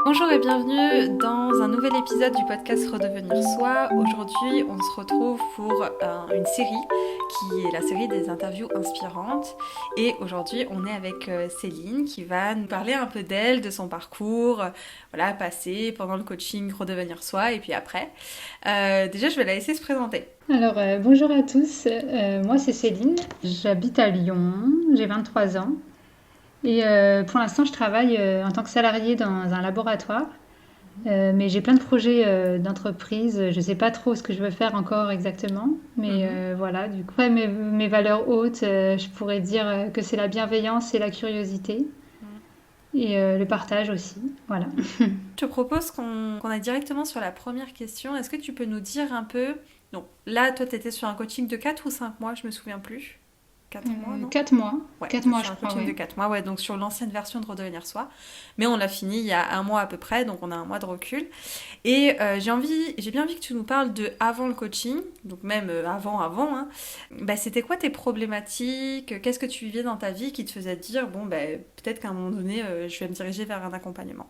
Bonjour et bienvenue dans un nouvel épisode du podcast Redevenir Soi. Aujourd'hui, on se retrouve pour une série qui est la série des interviews inspirantes. Et aujourd'hui, on est avec Céline qui va nous parler un peu d'elle, de son parcours, passé pendant le coaching Redevenir Soi et puis après. Déjà, je vais la laisser se présenter. Alors, bonjour à tous. Moi, c'est Céline. J'habite à Lyon. J'ai 23 ans. Et pour l'instant, je travaille en tant que salariée dans un laboratoire. Mais j'ai plein de projets d'entreprise. Je ne sais pas trop ce que je veux faire encore exactement. Mais voilà, du coup, ouais, mes valeurs hautes, je pourrais dire que c'est la bienveillance et la curiosité. Et le partage aussi. Voilà. Je te propose qu'on aille directement sur la première question. Est-ce que tu peux nous dire un peu... Donc là, toi, tu étais sur un coaching de 4 ou 5 mois, je me souviens plus. 4 mois, non? 4 mois. Ouais, 4 mois, sur je un crois, coaching de ouais. 4 mois, ouais, donc sur l'ancienne version de Redevenir Soi. Mais on l'a fini il y a un mois à peu près, donc on a un mois de recul. Et j'ai bien envie que tu nous parles de avant le coaching, donc même avant, hein. C'était quoi tes problématiques? Qu'est-ce que tu vivais dans ta vie qui te faisait dire, peut-être qu'à un moment donné, je vais me diriger vers un accompagnement?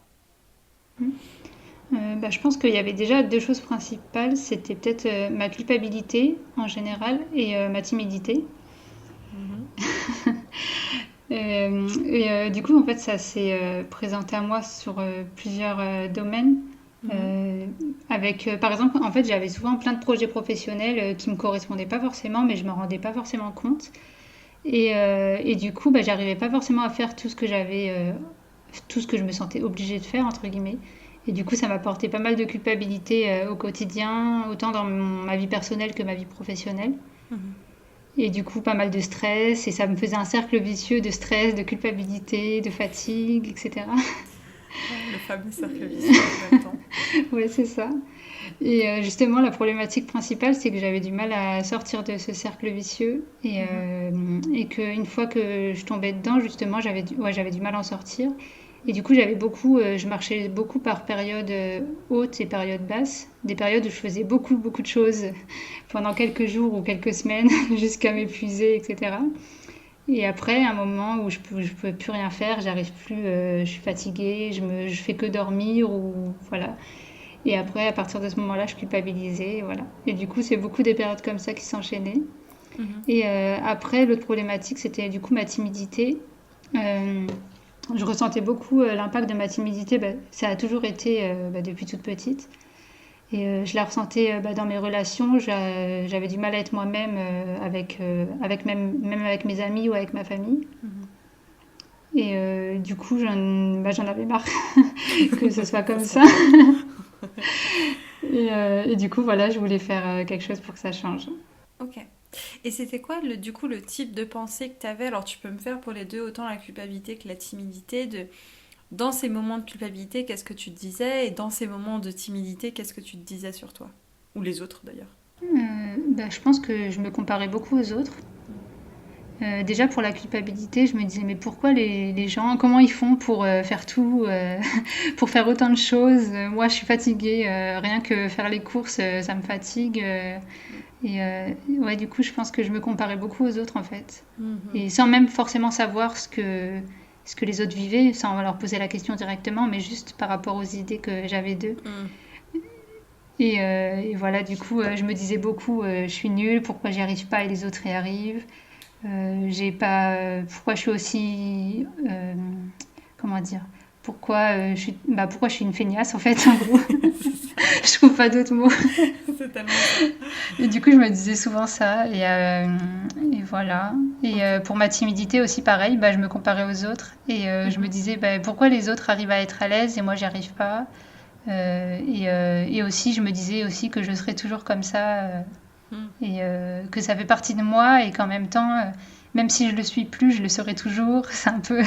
Je pense qu'il y avait déjà deux choses principales. C'était peut-être ma culpabilité en général et ma timidité. Mhm. Du coup, en fait, ça s'est présenté à moi sur plusieurs domaines. Mhm. Euh, par exemple, en fait, j'avais souvent plein de projets professionnels qui me correspondaient pas forcément, mais je me rendais pas forcément compte. Et du coup, j'arrivais pas forcément à faire tout ce que je me sentais obligée de faire, entre guillemets. Et du coup, ça m'apportait pas mal de culpabilité au quotidien, autant dans ma vie personnelle que ma vie professionnelle. Mhm. Et du coup, pas mal de stress, et ça me faisait un cercle vicieux de stress, de culpabilité, de fatigue, etc. Ouais, le fameux cercle vicieux en même temps. Ouais, c'est ça. Et justement, la problématique principale, c'est que j'avais du mal à sortir de ce cercle vicieux, Mhm. et qu'une fois que je tombais dedans, justement, j'avais du mal à en sortir. Et du coup, je marchais beaucoup par périodes hautes et périodes basses, des périodes où je faisais beaucoup, beaucoup de choses pendant quelques jours ou quelques semaines jusqu'à m'épuiser, etc. Et après, un moment où je peux plus rien faire, j'arrive plus, je suis fatiguée, je fais que dormir ou voilà. Et après, à partir de ce moment-là, je culpabilisais, voilà. Et du coup, c'est beaucoup des périodes comme ça qui s'enchaînaient. Mhm. Et après, l'autre problématique, c'était du coup ma timidité. Euh, je ressentais beaucoup l'impact de ma timidité. Ça a toujours été depuis toute petite. Et je la ressentais dans mes relations. J'avais du mal à être moi-même même avec mes amis ou avec ma famille. Mhm. Et du coup, j'en avais marre que ce soit Ça comme se ça. comprend. Et du coup, voilà, je voulais faire quelque chose pour que ça change. Ok. Et c'était quoi du coup le type de pensée que tu avais? Alors tu peux me faire pour les deux, autant la culpabilité que la timidité. Dans ces moments de culpabilité, qu'est-ce que tu te disais? Et dans ces moments de timidité, qu'est-ce que tu te disais sur toi? Ou les autres d'ailleurs. Je pense que je me comparais beaucoup aux autres. Déjà pour la culpabilité, je me disais mais pourquoi les gens, comment ils font pour faire tout, pour faire autant de choses. Moi je suis fatiguée, rien que faire les courses, ça me fatigue. Ouais, du coup je pense que je me comparais beaucoup aux autres en fait. Mhm. Et sans même forcément savoir ce que les autres vivaient, sans leur poser la question directement, mais juste par rapport aux idées que j'avais d'eux. Mhm. Et voilà, du coup, je me disais beaucoup, je suis nulle, pourquoi j'y arrive pas et les autres y arrivent. J'ai pas, pourquoi je suis aussi, comment dire, pourquoi je suis une feignasse en fait, en gros. C'est ça. Je trouve pas d'autres mots. C'est tellement ça. Et du coup, je me disais souvent ça. Et voilà. Et Ok. pour ma timidité aussi, pareil, je me comparais aux autres. Et je me Mhm. disais, pourquoi les autres arrivent à être à l'aise et moi, j'y arrive pas. Et aussi, je me disais aussi que je serais toujours comme ça Mhm. et que ça fait partie de moi et qu'en même temps, même si je le suis plus, je le serai toujours. C'est un peu,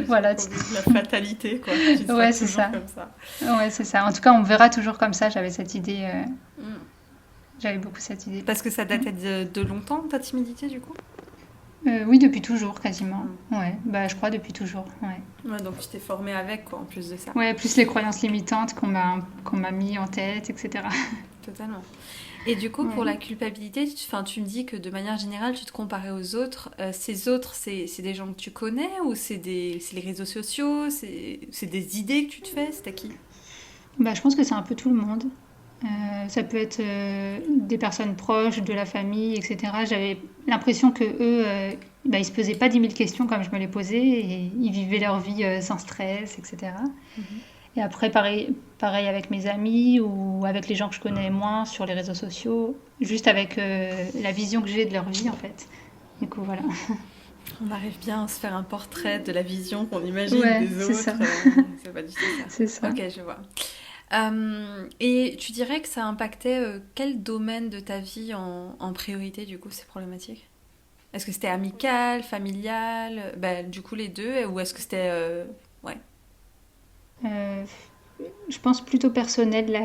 voilà. La fatalité, quoi. Tu seras Ouais, c'est toujours ça. comme ça. Ouais, c'est ça. En tout cas, on me verra toujours comme ça. J'avais cette idée. Mhm. J'avais beaucoup cette idée. Parce que ça datait de longtemps, ta timidité, du coup? Oui, depuis toujours, quasiment. Mhm. Ouais, je crois depuis toujours. Ouais. Ouais, donc tu t'es formée avec, quoi, en plus de ça. Ouais, plus les croyances limitantes qu'on m'a mis en tête, etc. Totalement. Et du coup, pour Ouais. la culpabilité, tu me dis que de manière générale, tu te comparais aux autres. Ces autres, c'est des gens que tu connais ou c'est les réseaux sociaux, c'est des idées que tu te fais? C'est à qui? Bah, je pense que c'est un peu tout le monde. Ça peut être des personnes proches, de la famille, etc. J'avais l'impression que eux, bah, ils se posaient pas 10 000 questions comme je me les posais et ils vivaient leur vie sans stress, etc. Mhm. Et après, pareil avec mes amis ou avec les gens que je connais moins sur les réseaux sociaux, juste avec la vision que j'ai de leur vie en fait. Du coup, voilà. On arrive bien à se faire un portrait de la vision qu'on imagine Ouais, des c'est ça. autres. C'est pas du tout ça. C'est ça. Ok, je vois. Et tu dirais que ça impactait quel domaine de ta vie en priorité, du coup, ces problématiques? Est-ce que c'était amical, familial, bah, du coup les deux, ou est-ce que c'était... ouais. Euh, je pense plutôt personnel, là,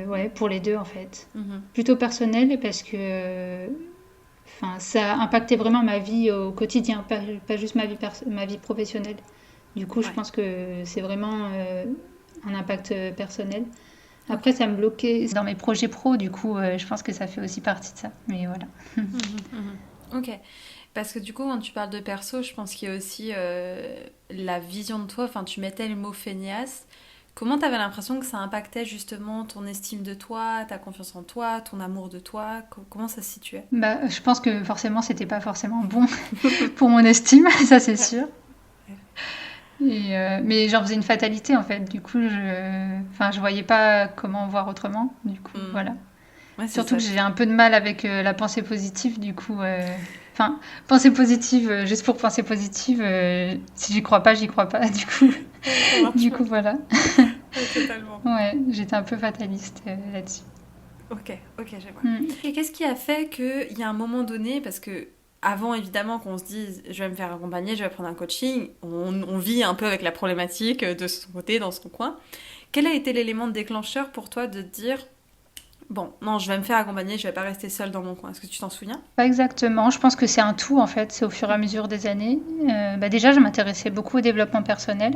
ouais, pour les deux en fait. Mhm. Plutôt personnel parce que enfin, ça a impacté vraiment ma vie au quotidien, pas juste ma vie professionnelle. Du coup, je Ouais. pense que c'est vraiment un impact personnel. Ok. Après, ça me bloquait dans mes projets pro, du coup, je pense que ça fait aussi partie de ça. Mais voilà. Mhm, mhm. Ok. Parce que du coup, quand tu parles de perso, je pense qu'il y a aussi la vision de toi. Enfin, tu mettais le mot feignasse. Comment t'avais l'impression que ça impactait justement ton estime de toi, ta confiance en toi, ton amour de toi? Comment ça se situait? Bah, je pense que forcément, c'était pas forcément bon pour mon estime, ça c'est Ouais. sûr. Mais j'en faisais une fatalité en fait. Du coup, enfin, je voyais pas comment voir autrement. Du coup, Hmm. voilà. Ouais, c'est Surtout ça. que j'ai un peu de mal avec la pensée positive, du coup. Enfin, pensée positive, juste pour pensée positive, si j'y crois pas, j'y crois pas. Du coup, Ouais, ça marche du pas. coup, voilà. Ouais, totalement. Ouais, j'étais un peu fataliste là-dessus. Ok, ok, je vois. Mm. Et qu'est-ce qui a fait qu'il y a un moment donné, parce que avant évidemment qu'on se dise je vais me faire accompagner, je vais prendre un coaching, on vit un peu avec la problématique de son côté, dans son coin. Quel a été l'élément déclencheur pour toi de te dire bon, non, je vais me faire accompagner, je vais pas rester seule dans mon coin? Est-ce que tu t'en souviens? Pas exactement. Je pense que c'est un tout en fait. C'est au fur et à mesure des années. Bah, déjà, je m'intéressais beaucoup au développement personnel.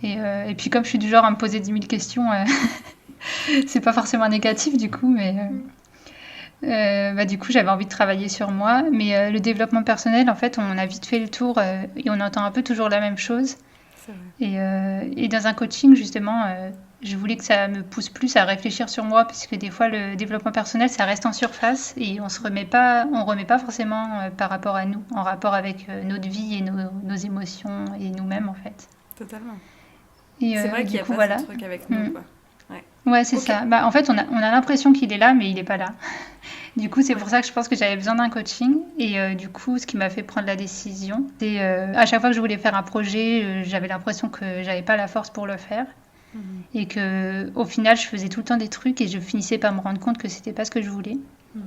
Et puis, comme je suis du genre à me poser 10 000 questions, c'est pas forcément négatif du coup, mais bah, du coup, j'avais envie de travailler sur moi. Mais le développement personnel, en fait, on a vite fait le tour et on entend un peu toujours la même chose. C'est vrai. Et dans un coaching, justement, je voulais que ça me pousse plus à réfléchir sur moi, parce que des fois, le développement personnel, ça reste en surface et on remet pas forcément par rapport à nous, en rapport avec notre vie et nos émotions et nous-mêmes, en fait. Totalement. C'est Et vrai qu'il du n'y a coup, pas ce voilà. truc avec nous, Mm. quoi. Ouais. Ouais, c'est Ok. ça. Bah, en fait, on a l'impression qu'il est là, mais il n'est pas là. Du coup, c'est Ouais. pour ça que je pense que j'avais besoin d'un coaching. Et du coup, ce qui m'a fait prendre la décision, c'est à chaque fois que je voulais faire un projet, j'avais l'impression que j'avais pas la force pour le faire. Mhm. Et que au final, je faisais tout le temps des trucs et je finissais par me rendre compte que c'était pas ce que je voulais. Mhm.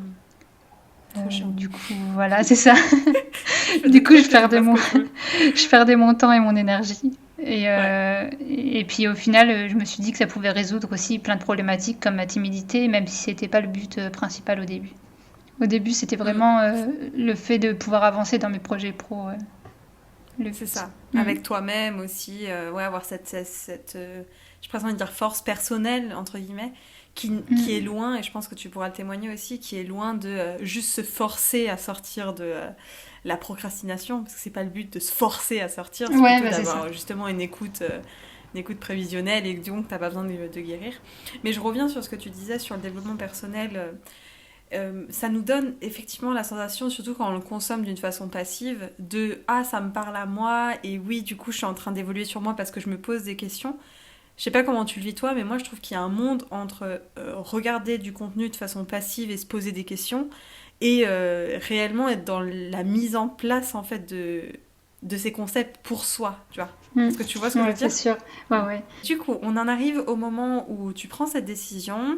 Trop chiant. Du coup, voilà, c'est ça. Je fais Du des coup, trucs et c'est pas ce que je veux. je perdais mon temps et mon énergie. Ouais. Et puis au final, je me suis dit que ça pouvait résoudre aussi plein de problématiques comme ma timidité, même si c'était pas le but principal au début. Au début, c'était Mm. vraiment le fait de pouvoir avancer dans mes projets pro, le C'est but. ça. Mm. Avec toi-même aussi, ouais, avoir je préfère dire force personnelle, entre guillemets, qui est Mm. loin, et je pense que tu pourras le témoigner aussi, qui est loin de juste se forcer à sortir de la procrastination, parce que c'est pas le but de se forcer à sortir, c'est Ouais, plutôt bah c'est ça. d'avoir justement une écoute prévisionnelle, et donc t'as pas besoin de guérir. Mais je reviens sur ce que tu disais sur le développement personnel. Ça nous donne effectivement la sensation, surtout quand on le consomme d'une façon passive, de ah, ça me parle à moi, et oui, du coup, je suis en train d'évoluer sur moi parce que je me pose des questions. Je sais pas comment tu le vis toi, mais moi je trouve qu'il y a un monde entre regarder du contenu de façon passive et se poser des questions et réellement être dans la mise en place en fait de ces concepts pour soi, tu vois. Mm. Est-ce que tu vois ce que je Ouais, veux c'est dire? sûr. Ouais, ouais. Du coup, on en arrive au moment où tu prends cette décision.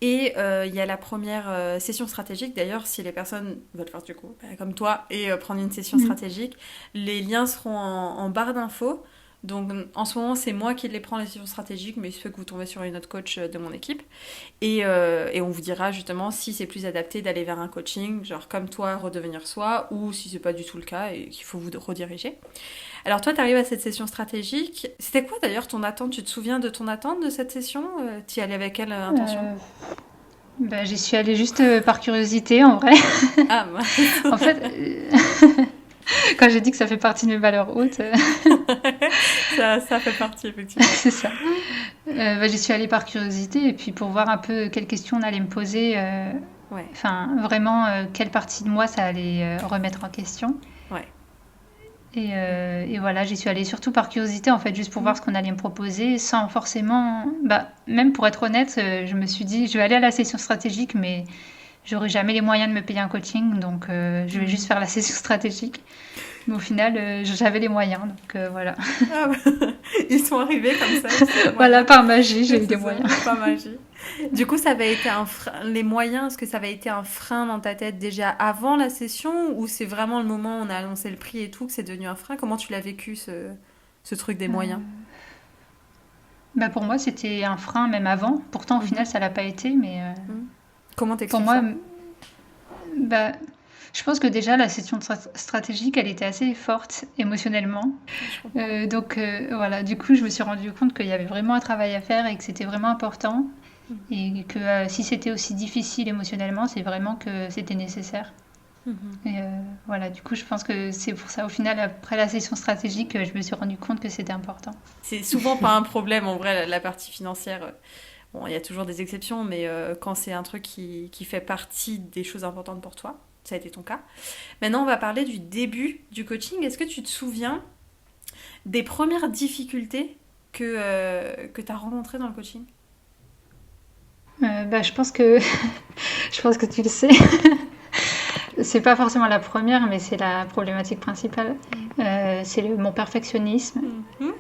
Et il y a la première session stratégique. D'ailleurs, si les personnes veulent faire du coup, bah, comme toi, et prendre une session Mm. stratégique, les liens seront en barre d'infos. Donc en ce moment, c'est moi qui les prends les sessions stratégiques, mais il se peut que vous tombez sur une autre coach de mon équipe. Et on vous dira justement si c'est plus adapté d'aller vers un coaching, genre comme toi, redevenir soi, ou si c'est pas du tout le cas et qu'il faut vous rediriger. Alors toi, t'arrives à cette session stratégique. C'était quoi d'ailleurs ton attente? Tu te souviens de ton attente de cette session? T'y allais avec quelle intention? Euh, Bah, j'y suis allée juste par curiosité, en vrai. Ah, mince. En fait, quand j'ai dit que ça fait partie de mes valeurs hautes, Ça fait partie, effectivement. c'est ça. Bah, j'y suis allée par curiosité et puis pour voir un peu quelles questions on allait me poser. Ouais, Enfin, vraiment, quelle partie de moi ça allait remettre en question. ouais. Et voilà, j'y suis allée surtout par curiosité, en fait, juste pour Mm. voir ce qu'on allait me proposer, sans forcément... Bah, même pour être honnête, je me suis dit, je vais aller à la session stratégique, mais j'aurai jamais les moyens de me payer un coaching, donc je vais juste Mm. faire la session stratégique. Mais au final, j'avais les moyens, donc voilà. Ah, bah, ils sont arrivés comme ça, ils sont les Voilà, moyens. par magie, j'ai Ouais, eu des c'est ça, moyens. pas magie. Du coup, ça avait été un frein, les moyens, est-ce que ça avait été un frein dans ta tête déjà avant la session ou c'est vraiment le moment où on a annoncé le prix et tout que c'est devenu un frein? Comment tu l'as vécu ce truc des moyens? Bah, pour moi, c'était un frein même avant. Pourtant, au Mhm. final, ça l'a pas été, mais Mhm. Comment pour t'expliques moi, ça? bah, je pense que déjà, la session stratégique, elle était assez forte émotionnellement. Je comprends. Voilà, du coup, je me suis rendu compte qu'il y avait vraiment un travail à faire et que c'était vraiment important. Mhm. Et que si c'était aussi difficile émotionnellement, c'est vraiment que c'était nécessaire. Mhm. Et voilà, du coup, je pense que c'est pour ça, au final, après la session stratégique, je me suis rendu compte que c'était important. C'est souvent pas un problème en vrai, la partie financière. Bon, il y a toujours des exceptions, mais quand c'est un truc qui fait partie des choses importantes pour toi, ça a été ton cas. Maintenant, on va parler du début du coaching. Est-ce que tu te souviens des premières difficultés que tu as rencontrées dans le coaching? Bah, je pense que tu le sais. C'est pas forcément la première, mais c'est la problématique principale. C'est mon perfectionnisme. Mhm.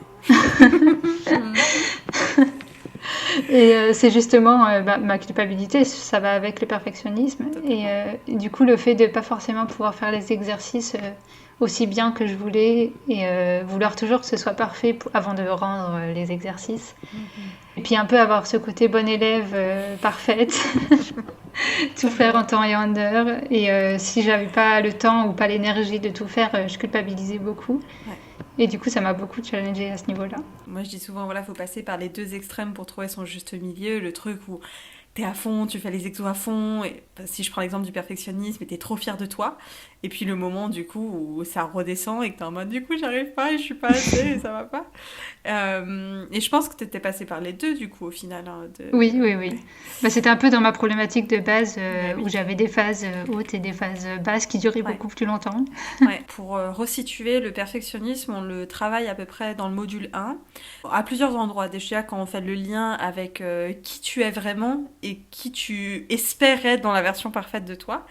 Et c'est justement ma culpabilité, ça va avec le perfectionnisme. Totalement. Et du coup, le fait de pas forcément pouvoir faire les exercices aussi bien que je voulais et vouloir toujours que ce soit parfait avant de rendre les exercices. Mhm. Et puis un peu avoir ce côté bonne élève parfaite, tout faire en temps et en heure. Et si j'avais pas le temps ou pas l'énergie de tout faire, je culpabilisais beaucoup. Ouais. Et du coup, ça m'a beaucoup challengée à ce niveau-là. Moi, je dis souvent, voilà, faut passer par les deux extrêmes pour trouver son juste milieu. Le truc où t'es à fond, tu fais les exos à fond. Et si je prends l'exemple du perfectionnisme, et t'es trop fier de toi. Et puis le moment, du coup, où ça redescend et que t'es en mode, du coup, j'arrive pas et je suis pas assez et ça va pas. Et je pense que t'étais passé par les deux, du coup, au final. Hein, Oui, oui, oui. Ouais. Bah, c'était un peu dans ma problématique de base Bah où oui. j'avais des phases hautes et des phases basses qui duraient Ouais. beaucoup plus longtemps. Ouais. Pour resituer, le perfectionnisme, on le travaille à peu près dans le module 1, à plusieurs endroits. Déjà, quand on fait le lien avec qui tu es vraiment et qui tu espères être dans la version parfaite de toi.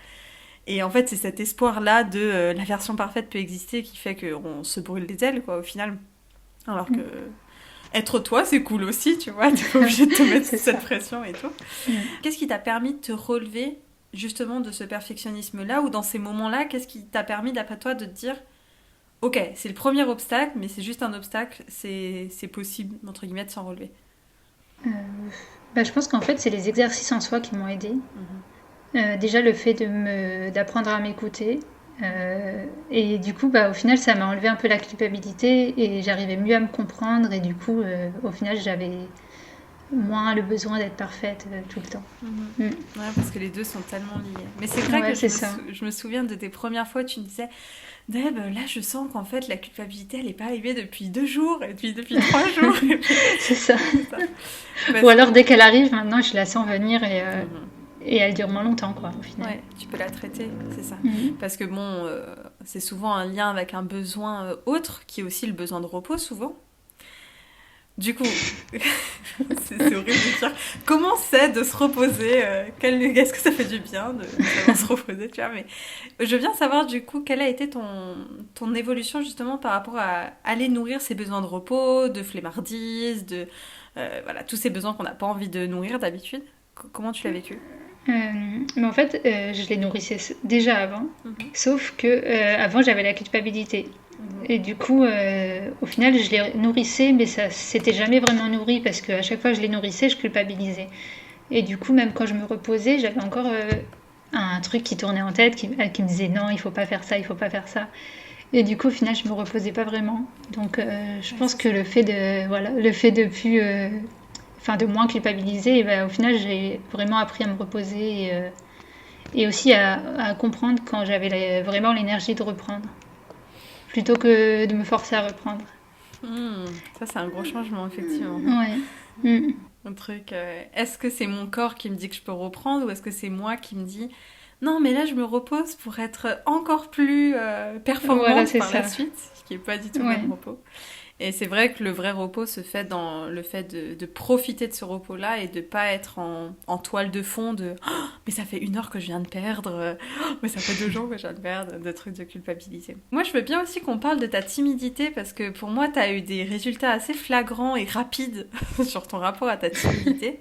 Et en fait, c'est cet espoir-là de la version parfaite peut exister qui fait qu'on se brûle les ailes, quoi, au final. Alors que être toi, c'est cool aussi, tu vois. T'es pas obligé de te mettre C'est cette ça. pression et tout. Mm. Qu'est-ce qui t'a permis de te relever justement de ce perfectionnisme-là ou dans ces moments-là, qu'est-ce qui t'a permis d'après toi de te dire ok, c'est le premier obstacle, mais c'est juste un obstacle, c'est possible, entre guillemets, de s'en relever. Euh, Bah, je pense qu'en fait, c'est les exercices en soi qui m'ont aidée. Mhm. Déjà, le fait d'apprendre à m'écouter. Et du coup, bah, au final, ça m'a enlevé un peu la culpabilité et j'arrivais mieux à me comprendre. Et du coup, au final, j'avais moins le besoin d'être parfaite tout le temps. Mhm. Mm. Ouais, parce que les deux sont tellement liés. Mais c'est vrai Ouais, que c'est ça. je me souviens de tes premières fois, tu me disais, Deb, là je sens qu'en fait la culpabilité elle est pas arrivée depuis 2 jours, et puis depuis 3 jours, et puis C'est ça. c'est ça. Ou Parce que. alors, dès qu'elle arrive, maintenant, je la sens venir Mhm. et elle dure moins longtemps, quoi, au final. Ouais, tu peux la traiter, c'est ça. Mm. Parce que bon, c'est souvent un lien avec un besoin autre, qui est aussi le besoin de repos, souvent. Du coup, c'est horrible de dire comment c'est de se reposer, est-ce que ça fait du bien de savoir se reposer, tu vois, mais je veux bien savoir du coup quelle a été ton évolution justement par rapport à aller nourrir ses besoins de repos, de flemmardise, de voilà, tous ces besoins qu'on n'a pas envie de nourrir d'habitude. Comment tu l'as vécu? Mais en fait, je les nourrissais déjà avant, Mhm, sauf que avant j'avais la culpabilité. mhm, Et du coup, au final, je les nourrissais, mais ça s'était jamais vraiment nourri parce qu'à chaque fois que je les nourrissais, je culpabilisais. Et du coup, même quand je me reposais, j'avais encore un truc qui tournait en tête, qui me disait non, il faut pas faire ça, il faut pas faire ça. Et du coup, au final, je me reposais pas vraiment. Donc, je ouais, pense c'est que ça. le fait de plus enfin de moins culpabiliser. Et au final, j'ai vraiment appris à me reposer et aussi à comprendre quand j'avais vraiment l'énergie de reprendre, plutôt que de me forcer à reprendre. Ça, c'est un gros changement, effectivement. Ouais. Mm. Un truc, est-ce que c'est mon corps qui me dit que je peux reprendre ou est-ce que c'est moi qui me dis non, mais là, je me repose pour être encore plus Voilà, performante c'est par la ça. suite, ce qui n'est pas du tout le Ouais. même repos. Et c'est vrai que le vrai repos se fait dans le fait de profiter de ce repos-là et de pas être en toile de fond de oh, mais ça fait 1 heure que je viens de perdre, oh, mais ça fait 2 jours que je viens de perdre, de trucs de culpabilité. Moi, je veux bien aussi qu'on parle de ta timidité parce que pour moi, tu as eu des résultats assez flagrants et rapides sur ton rapport à ta timidité.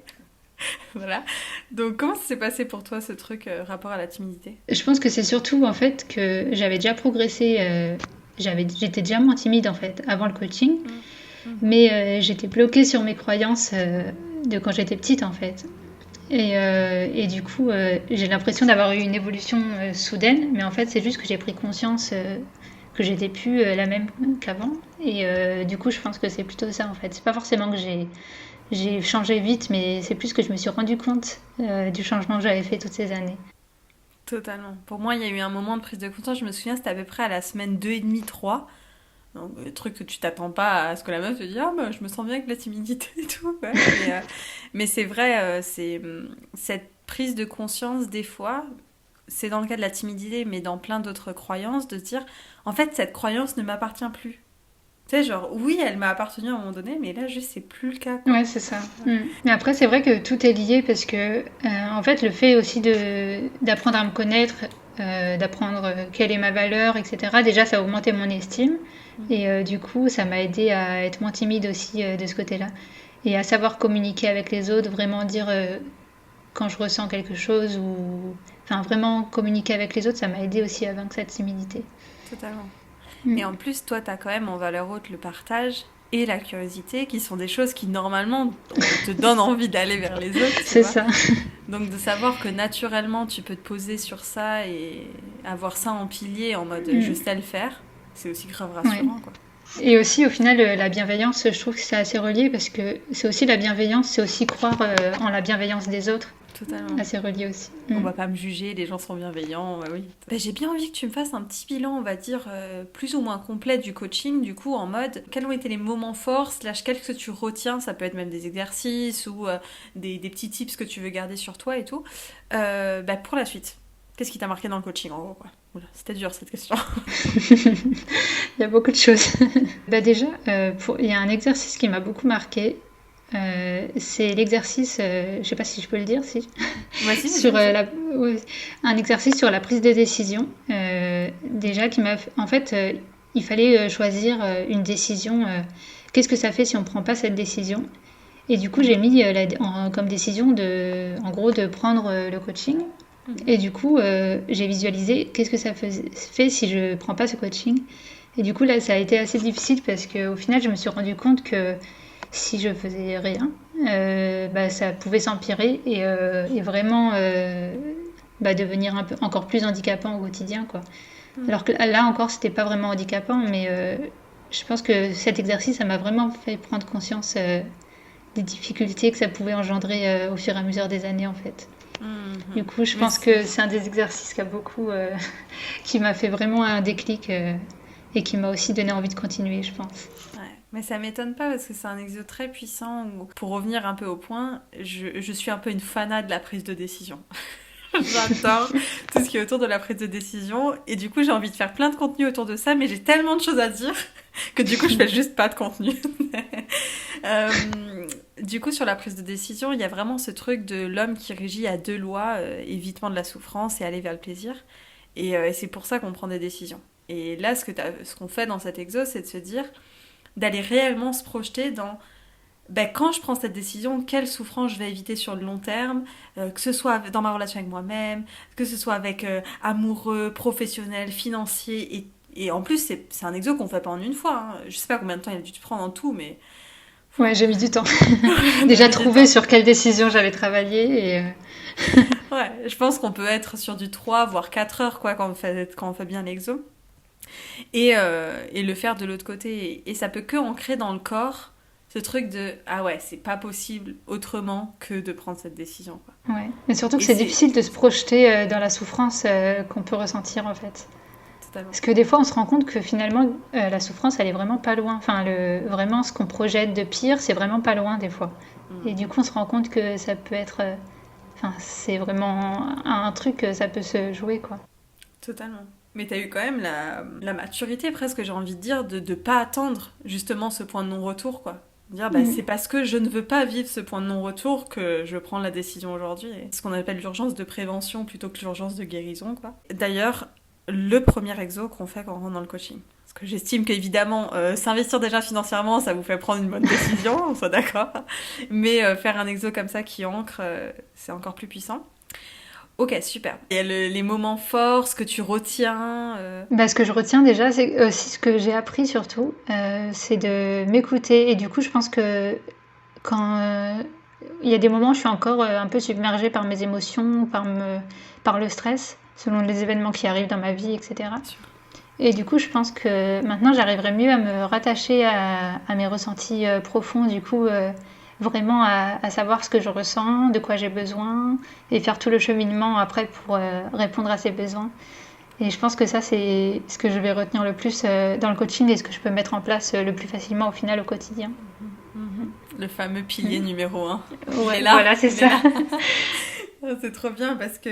Voilà. Donc, comment ça s'est passé pour toi ce truc rapport à la timidité? Je pense que c'est surtout en fait que j'avais déjà progressé. J'étais déjà moins timide en fait avant le coaching, Mm. Mhm. mais j'étais bloquée sur mes croyances de quand j'étais petite en fait. Et du coup, j'ai l'impression d'avoir eu une évolution soudaine, mais en fait, c'est juste que j'ai pris conscience que j'étais plus la même qu'avant. Et du coup, je pense que c'est plutôt ça en fait. C'est pas forcément que j'ai changé vite, mais c'est plus que je me suis rendu compte du changement que j'avais fait toutes ces années. Totalement. Pour moi, il y a eu un moment de prise de conscience, je me souviens, c'était à peu près à la semaine 2,5, 3. Donc, le truc que tu t'attends pas à ce que la meuf te dise, ah, bah, je me sens bien avec la timidité et tout. Ouais. Mais c'est vrai, cette prise de conscience, des fois, c'est dans le cas de la timidité, mais dans plein d'autres croyances, de dire, en fait, cette croyance ne m'appartient plus. Tu sais, genre, oui, elle m'a appartenu à un moment donné, mais là, juste, c'est plus le cas, quoi. Ouais, c'est ça. Mm. Mais après, c'est vrai que tout est lié parce que, en fait, le fait aussi d'apprendre à me connaître, d'apprendre quelle est ma valeur, etc., déjà, ça a augmenté mon estime. Et du coup, ça m'a aidé à être moins timide aussi de ce côté-là. Et à savoir communiquer avec les autres, vraiment dire quand je ressens quelque chose ou. Enfin, vraiment communiquer avec les autres, ça m'a aidé aussi à vaincre cette timidité. Totalement. Et Mm. en plus, toi, t'as quand même en valeur haute le partage et la curiosité, qui sont des choses qui, normalement, te donnent envie d'aller vers les autres, tu C'est vois. ça. Donc, de savoir que naturellement, tu peux te poser sur ça et avoir ça en pilier, en mode je Mm. sais le faire, c'est aussi grave Ouais. rassurant, quoi. Et aussi, au final, la bienveillance, je trouve que c'est assez relié parce que c'est aussi la bienveillance, c'est aussi croire en la bienveillance des autres. Totalement. Assez relié aussi. On Mm. va pas me juger, les gens sont bienveillants, ouais, oui. Bah, j'ai bien envie que tu me fasses un petit bilan, on va dire, plus ou moins complet du coaching, du coup, en mode, quels ont été les moments forts, slash, qu'est-ce que tu retiens, ça peut être même des exercices ou des petits tips que tu veux garder sur toi et tout, bah, pour la suite. Qu'est-ce qui t'a marqué dans le coaching, en gros, quoi. Oula, c'était dur, cette question. Il y a beaucoup de choses. Bah déjà, il y a un exercice qui m'a beaucoup marqué. C'est l'exercice, je sais pas si je peux le dire, si. Vas-y, sur vas-y. ouais, un exercice sur la prise de décision. Déjà, en fait, il fallait choisir une décision. Qu'est-ce que ça fait si on prend pas cette décision? Et du coup, j'ai mis comme décision en gros, de prendre le coaching. Mhm. Et du coup, j'ai visualisé qu'est-ce que ça fait si je prends pas ce coaching. Et du coup, là, ça a été assez difficile parce qu'au final, je me suis rendu compte que si je faisais rien, bah, ça pouvait s'empirer et vraiment bah, devenir encore plus handicapant au quotidien, quoi. Mhm. Alors que là encore, c'était pas vraiment handicapant, mais je pense que cet exercice, ça m'a vraiment fait prendre conscience des difficultés que ça pouvait engendrer au fur et à mesure des années, en fait. Du Mhm. coup, je Mais pense que c'est un des exercices qui a beaucoup, qui m'a fait vraiment un déclic et qui m'a aussi donné envie de continuer, je pense. ouais. Mais ça m'étonne pas parce que c'est un exo très puissant où, pour revenir un peu au point, je suis un peu une fanat de la prise de décision. J'adore tout ce qui est autour de la prise de décision et du coup j'ai envie de faire plein de contenu autour de ça mais j'ai tellement de choses à dire que du coup je fais juste pas de contenu. Euh, du coup sur la prise de décision il y a vraiment ce truc de l'homme qui régit à 2 lois, évitement de la souffrance et aller vers le plaisir et c'est pour ça qu'on prend des décisions. Et là ce qu'on fait dans cet exo c'est de se dire d'aller réellement se projeter dans ben, quand je prends cette décision, quelle souffrance je vais éviter sur le long terme, que ce soit dans ma relation avec moi-même, que ce soit avec amoureux, professionnel, financier, et en plus c'est un exo qu'on fait pas en une fois, hein. Je sais pas combien de temps il a dû te prendre en tout, mais Ouais, j'ai mis du temps. on a Déjà mis du trouver temps. sur quelle décision j'avais travaillé et Ouais, je pense qu'on peut être sur du 3 voire 4 heures quoi, quand on fait bien l'exo, et le faire de l'autre côté, et ça peut que ancrer dans le corps Ce truc de ah ouais, c'est pas possible autrement que de prendre cette décision, quoi. Ouais. Mais surtout que Et c'est c'est difficile de se projeter dans la souffrance qu'on peut ressentir en fait. totalement. Parce que des fois, on se rend compte que finalement, la souffrance, elle est vraiment pas loin. Enfin, vraiment, ce qu'on projette de pire, c'est vraiment pas loin des fois. Et du coup, on se rend compte que ça peut être. Enfin, c'est vraiment un truc, ça peut se jouer, quoi. Totalement. Mais t'as eu quand même la maturité, presque, j'ai envie de dire, de pas attendre justement ce point de non-retour, quoi. Dire, bah, c'est parce que je ne veux pas vivre ce point de non-retour que je prends la décision aujourd'hui. Et ce qu'on appelle l'urgence de prévention plutôt que l'urgence de guérison, quoi. D'ailleurs, le premier exo qu'on fait quand on rentre dans le coaching. Parce que j'estime qu'évidemment, s'investir déjà financièrement, ça vous fait prendre une bonne décision, on soit d'accord. Mais faire un exo comme ça qui ancre, c'est encore plus puissant. Ok, super. Il y a les moments forts, ce que tu retiens. Bah, ce que je retiens déjà, c'est aussi ce que j'ai appris surtout, c'est de m'écouter. Et du coup, je pense que quand il y a des moments où je suis encore un peu submergée par mes émotions, par le stress, selon les événements qui arrivent dans ma vie, etc. Et du coup, je pense que maintenant, j'arriverai mieux à me rattacher à mes ressentis profonds, du coup, vraiment à savoir ce que je ressens, de quoi j'ai besoin, et faire tout le cheminement après pour répondre à ces besoins. Et je pense que ça, c'est ce que je vais retenir le plus dans le coaching et ce que je peux mettre en place le plus facilement au final au quotidien. Le fameux pilier numéro 1. Ouais, voilà, c'est ça. C'est trop bien parce que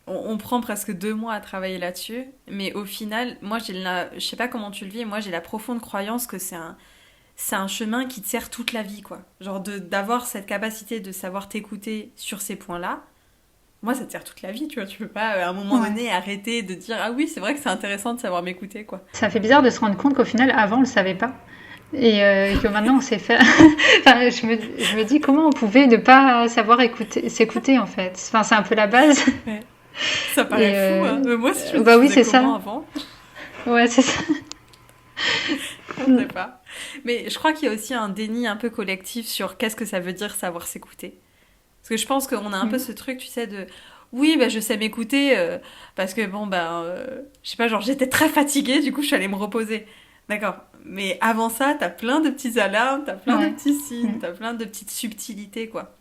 on prend presque 2 mois à travailler là-dessus, mais au final, moi je sais pas comment tu le vis, moi j'ai la profonde croyance que c'est un chemin qui te sert toute la vie, quoi. Genre d'avoir cette capacité de savoir t'écouter sur ces points-là, moi ça te sert toute la vie, tu vois. Tu peux pas à un moment donné arrêter de dire ah oui, c'est vrai que c'est intéressant de savoir m'écouter, quoi. Ça fait bizarre de se rendre compte qu'au final, avant on le savait pas. Et que maintenant on sait faire. Enfin, je me dis comment on pouvait ne pas savoir s'écouter en fait. Enfin, c'est un peu la base. Ouais. Ça paraît fou, hein. Moi, si je me bah oui, faisais c'est comment ça. avant, Ouais, c'est ça. je sais pas. Mais je crois qu'il y a aussi un déni un peu collectif sur qu'est-ce que ça veut dire savoir s'écouter. Parce que je pense qu'on a un peu ce truc, tu sais, de oui, bah, je sais m'écouter parce que bon, bah, je sais pas, genre j'étais très fatiguée, du coup je suis allée me reposer. D'accord. Mais avant ça, t'as plein de petits alarmes, t'as plein de petits signes, t'as plein de petites subtilités, quoi.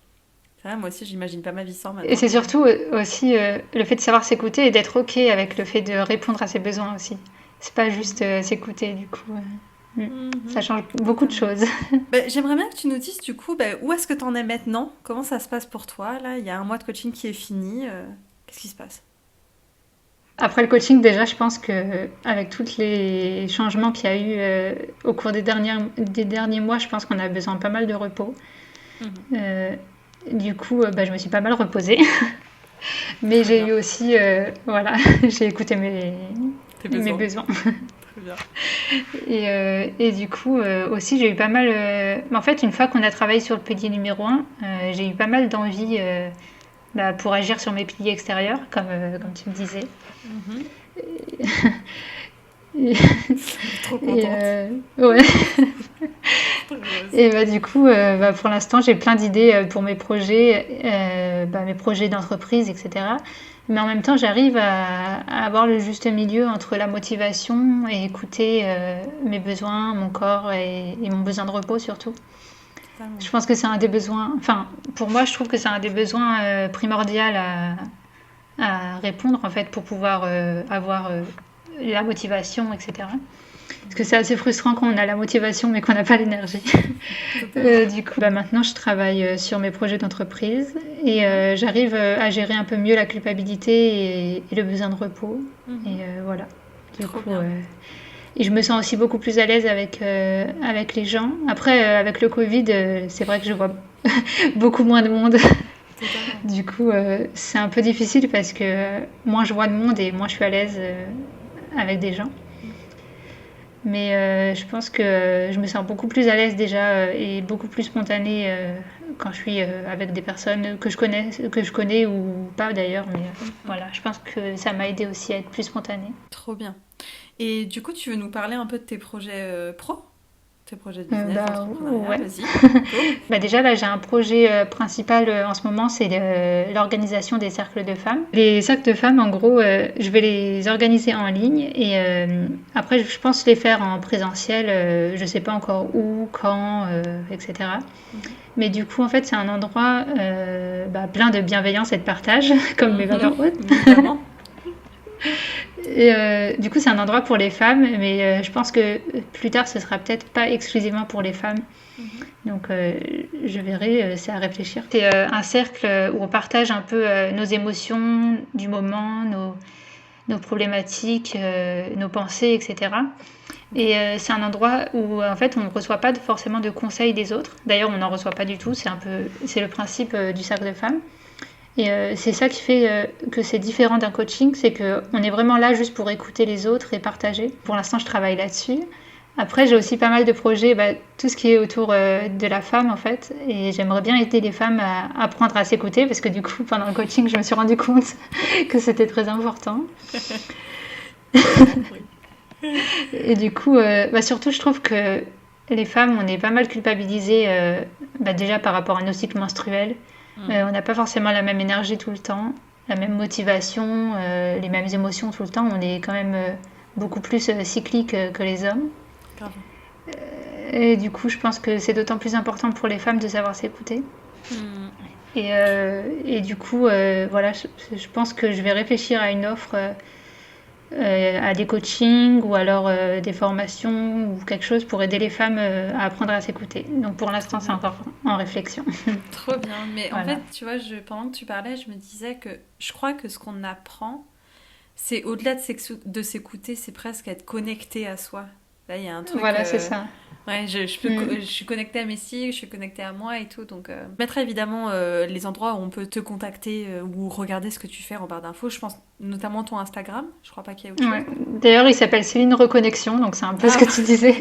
C'est vrai, moi aussi, j'imagine pas ma vie sans maintenant. Et c'est surtout aussi le fait de savoir s'écouter et d'être OK avec le fait de répondre à ses besoins aussi. C'est pas juste s'écouter, du coup. Ça change beaucoup de choses. J'aimerais bien que tu nous dises, du coup, où est-ce que t'en es maintenant? Comment ça se passe pour toi? Là, il y a un mois de coaching qui est fini. Qu'est-ce qui se passe? Après le coaching, déjà, je pense que avec tous les changements qu'il y a eu au cours des derniers mois, je pense qu'on a besoin de pas mal de repos. Du coup, je me suis pas mal reposée. Mais j'ai eu aussi, voilà, j'ai écouté mes besoins. Très bien. Et du coup, aussi, j'ai eu pas mal. En fait, une fois qu'on a travaillé sur le pilier numéro 1, j'ai eu pas mal d'envie pour agir sur mes piliers extérieurs, comme tu me disais. Trop contente. Ouais. Et du coup, pour l'instant, j'ai plein d'idées pour mes projets d'entreprise, etc. Mais en même temps, j'arrive à avoir le juste milieu entre la motivation et écouter mes besoins, mon corps et mon besoin de repos surtout. Je pense que c'est un des besoins... Enfin, pour moi, je trouve que c'est un des besoins primordiaux à répondre, en fait, pour pouvoir avoir la motivation, etc. Parce que c'est assez frustrant quand on a la motivation mais qu'on n'a pas l'énergie. Du coup, maintenant, je travaille sur mes projets d'entreprise et j'arrive à gérer un peu mieux la culpabilité et le besoin de repos. Et voilà. Du coup, et je me sens aussi beaucoup plus à l'aise avec les gens. Après, avec le Covid, c'est vrai que je vois beaucoup moins de monde. Du coup, c'est un peu difficile parce que moins je vois de monde et moins je suis à l'aise avec des gens. Mais je pense que je me sens beaucoup plus à l'aise déjà et beaucoup plus spontanée quand je suis avec des personnes que je connais ou pas d'ailleurs. Mais voilà, je pense que ça m'a aidé aussi à être plus spontanée. Trop bien. Et du coup, tu veux nous parler un peu de tes projets pro? tes projets de business, d'entrepreneuriat, Ouais. vas-y. Go. Bah déjà là j'ai un projet principal en ce moment, c'est l'organisation des cercles de femmes. Les cercles de femmes en gros je vais les organiser en ligne et après je pense les faire en présentiel, je sais pas encore où, quand, etc. Mais du coup en fait c'est un endroit plein de bienveillance et de partage comme mes valeurs hautes. Évidemment. Et du coup c'est un endroit pour les femmes, mais je pense que plus tard ce sera peut-être pas exclusivement pour les femmes. Donc je verrai, c'est à réfléchir. C'est un cercle où on partage un peu nos émotions du moment, nos problématiques, nos pensées, etc. Et c'est un endroit où en fait on ne reçoit pas forcément de conseils des autres. D'ailleurs on n'en reçoit pas du tout, c'est le principe du cercle de femmes. Et c'est ça qui fait que c'est différent d'un coaching, c'est qu'on est vraiment là juste pour écouter les autres et partager. Pour l'instant je travaille là-dessus. Après, j'ai aussi pas mal de projets, tout ce qui est autour de la femme en fait, et j'aimerais bien aider les femmes à apprendre à s'écouter parce que du coup, pendant le coaching, je me suis rendu compte que c'était très important. Et du coup, surtout, je trouve que les femmes, on est pas mal culpabilisées déjà par rapport à nos cycles menstruels. On n'a pas forcément la même énergie tout le temps, la même motivation, les mêmes émotions tout le temps. On est quand même beaucoup plus cyclique que les hommes. Grave. Et du coup, je pense que c'est d'autant plus important pour les femmes de savoir s'écouter. Et du coup, voilà, je pense que je vais réfléchir à une offre, à des coachings ou alors des formations ou quelque chose pour aider les femmes à apprendre à s'écouter. Donc pour l'instant, c'est encore en réflexion. Trop bien. Mais en Voilà. fait, tu vois, pendant que tu parlais, je me disais que je crois que ce qu'on apprend, c'est au-delà de s'écouter, c'est presque être connecté à soi. Là, il y a un truc. Voilà, c'est ça. Ouais, je suis connectée à mes cycles, je suis connectée à moi et tout. Donc, je mettrai évidemment les endroits où on peut te contacter ou regarder ce que tu fais en barre d'infos. Je pense notamment ton Instagram. Je crois pas qu'il y ait autre chose. D'ailleurs, il s'appelle Céline Reconnexion, donc c'est un peu ce que tu disais.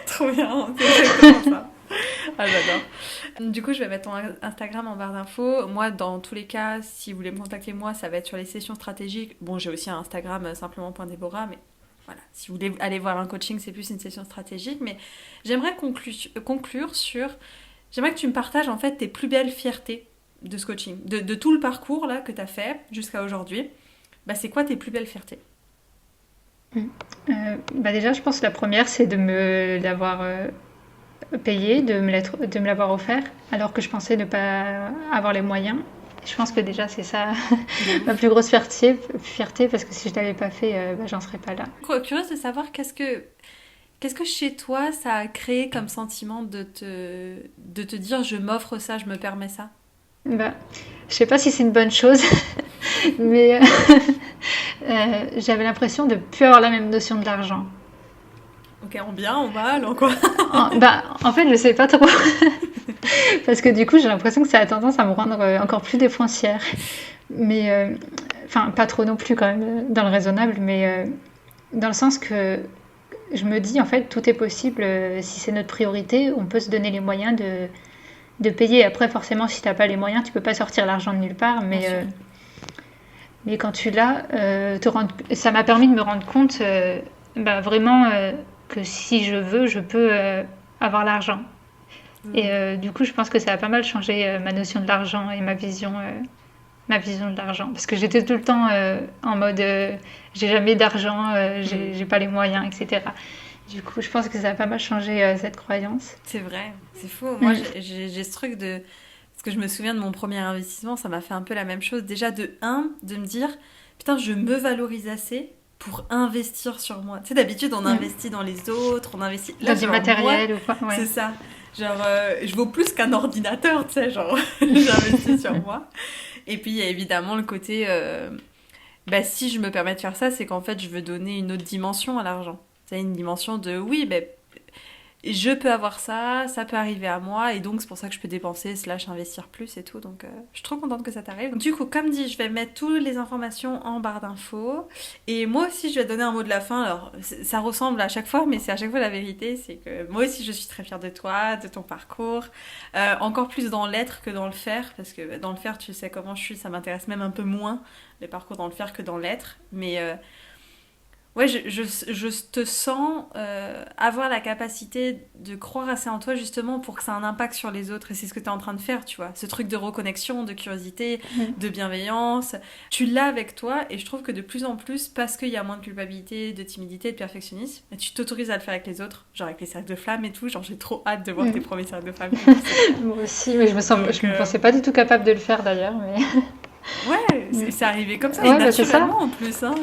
Trop bien, c'est exactement ça. Ah, j'adore. Du coup, je vais mettre ton Instagram en barre d'infos. Moi, dans tous les cas, si vous voulez me contacter, moi, ça va être sur les sessions stratégiques. Bon, j'ai aussi un Instagram simplement.deborah, mais voilà, si vous voulez aller voir un coaching, c'est plus une session stratégique. Mais j'aimerais conclure sur... J'aimerais que tu me partages, en fait, tes plus belles fiertés de ce coaching. De tout le parcours, là, que tu as fait jusqu'à aujourd'hui. C'est quoi tes plus belles fiertés? Déjà, je pense que la première, c'est de me l'avoir payé, de me l'avoir offert, alors que je pensais ne pas avoir les moyens. Je pense que déjà, c'est ça ma plus grosse fierté, parce que si je ne l'avais pas fait, j'en serais pas là. Curieuse de savoir qu'est-ce que chez toi, ça a créé comme sentiment de te dire je m'offre ça, je me permets ça? Je sais pas si c'est une bonne chose, mais j'avais l'impression de ne plus avoir la même notion de l'argent. Ok, en bien, en mal, en quoi? En fait, je sais pas trop. Parce que du coup, j'ai l'impression que ça a tendance à me rendre encore plus dépensière. Mais, pas trop non plus quand même, dans le raisonnable, mais dans le sens que je me dis, en fait, tout est possible. Si c'est notre priorité, on peut se donner les moyens de payer. Après, forcément, si t'as pas les moyens, tu peux pas sortir l'argent de nulle part. Mais quand tu l'as, ça m'a permis de me rendre compte vraiment que si je veux, je peux avoir l'argent. Et du coup, je pense que ça a pas mal changé ma notion de l'argent et ma vision de l'argent. Parce que j'étais tout le temps en mode j'ai jamais d'argent, j'ai pas les moyens, etc. Du coup, je pense que ça a pas mal changé cette croyance. C'est vrai, c'est fou. Moi, j'ai ce truc de... Parce que je me souviens de mon premier investissement, ça m'a fait un peu la même chose. Déjà, de me dire, putain, je me valorise assez pour investir sur moi. Tu sais, d'habitude, on investit dans les autres, on investit... Là, du matériel ou quoi. C'est ça. Genre, je vaux plus qu'un ordinateur, tu sais, genre, j'investis sur moi. Et puis, il y a évidemment le côté... si je me permets de faire ça, c'est qu'en fait, je veux donner une autre dimension à l'argent. C'est une dimension de, oui, je peux avoir ça, ça peut arriver à moi, et donc c'est pour ça que je peux dépenser / investir plus et tout. Donc je suis trop contente que ça t'arrive. Donc, du coup, comme dit, je vais mettre toutes les informations en barre d'infos. Et moi aussi, je vais donner un mot de la fin. Alors, ça ressemble à chaque fois, mais c'est à chaque fois la vérité. C'est que moi aussi, je suis très fière de toi, de ton parcours. Encore plus dans l'être que dans le faire, parce que dans le faire, tu sais comment je suis, ça m'intéresse même un peu moins, les parcours dans le faire que dans l'être. Mais... Ouais, je te sens avoir la capacité de croire assez en toi justement pour que ça ait un impact sur les autres. Et c'est ce que tu es en train de faire, tu vois. Ce truc de reconnexion, de curiosité, de bienveillance. Tu l'as avec toi et je trouve que de plus en plus, parce qu'il y a moins de culpabilité, de timidité, de perfectionnisme, tu t'autorises à le faire avec les autres. Genre avec les cercles de flammes et tout. Genre j'ai trop hâte de voir tes premiers cercles de flammes. Moi aussi, mais je me pensais pas du tout capable de le faire d'ailleurs. Mais... Ouais, c'est arrivé comme ça, ouais, et naturellement ça. en plus. Hein,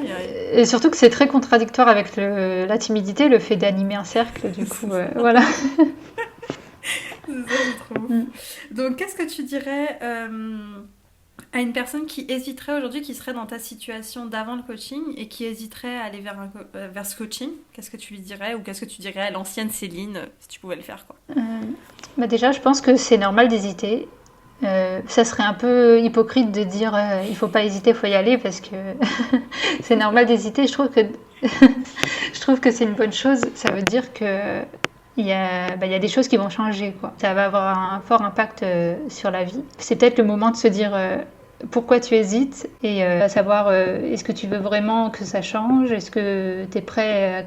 et surtout que c'est très contradictoire avec la timidité, le fait d'animer un cercle, du coup, voilà. C'est ça, c'est trop beau. Donc, qu'est-ce que tu dirais à une personne qui hésiterait aujourd'hui, qui serait dans ta situation d'avant le coaching et qui hésiterait à aller vers ce coaching? Qu'est-ce que tu lui dirais, ou qu'est-ce que tu dirais à l'ancienne Céline, si tu pouvais le faire, quoi? Bah déjà, je pense que c'est normal d'hésiter. Ça serait un peu hypocrite de dire il faut pas hésiter, il faut y aller, parce que c'est normal d'hésiter. Je trouve que c'est une bonne chose. Ça veut dire que il y a des choses qui vont changer, quoi. Ça va avoir un fort impact sur la vie. C'est peut-être le moment de se dire pourquoi tu hésites, et à savoir est-ce que tu veux vraiment que ça change, est-ce que tu es prêt à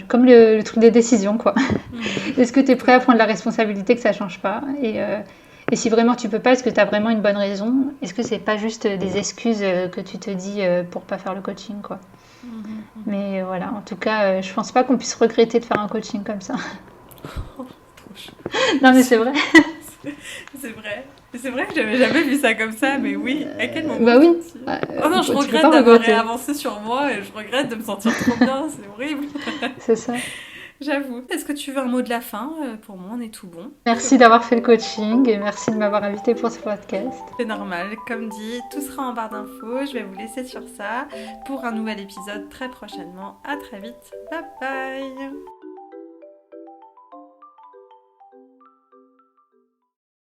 comme le truc des décisions, quoi. Est-ce que tu es prêt à prendre la responsabilité que ça change pas, et si vraiment tu peux pas, est-ce que tu as vraiment une bonne raison? Est-ce que c'est pas juste des excuses que tu te dis pour pas faire le coaching, quoi? Mais voilà, en tout cas, je pense pas qu'on puisse regretter de faire un coaching comme ça. Non, mais c'est vrai. C'est vrai. C'est vrai que j'avais jamais vu ça comme ça, mais oui, à quel moment? Bah oui. Oh non, je regrette d'avoir avancé sur moi et je regrette de me sentir trop bien, c'est horrible. C'est ça. J'avoue. Est-ce que tu veux un mot de la fin? Pour moi, on est tout bon. Merci d'avoir fait le coaching et merci de m'avoir invité pour ce podcast. C'est normal. Comme dit, tout sera en barre d'infos. Je vais vous laisser sur ça pour un nouvel épisode très prochainement. À très vite. Bye bye.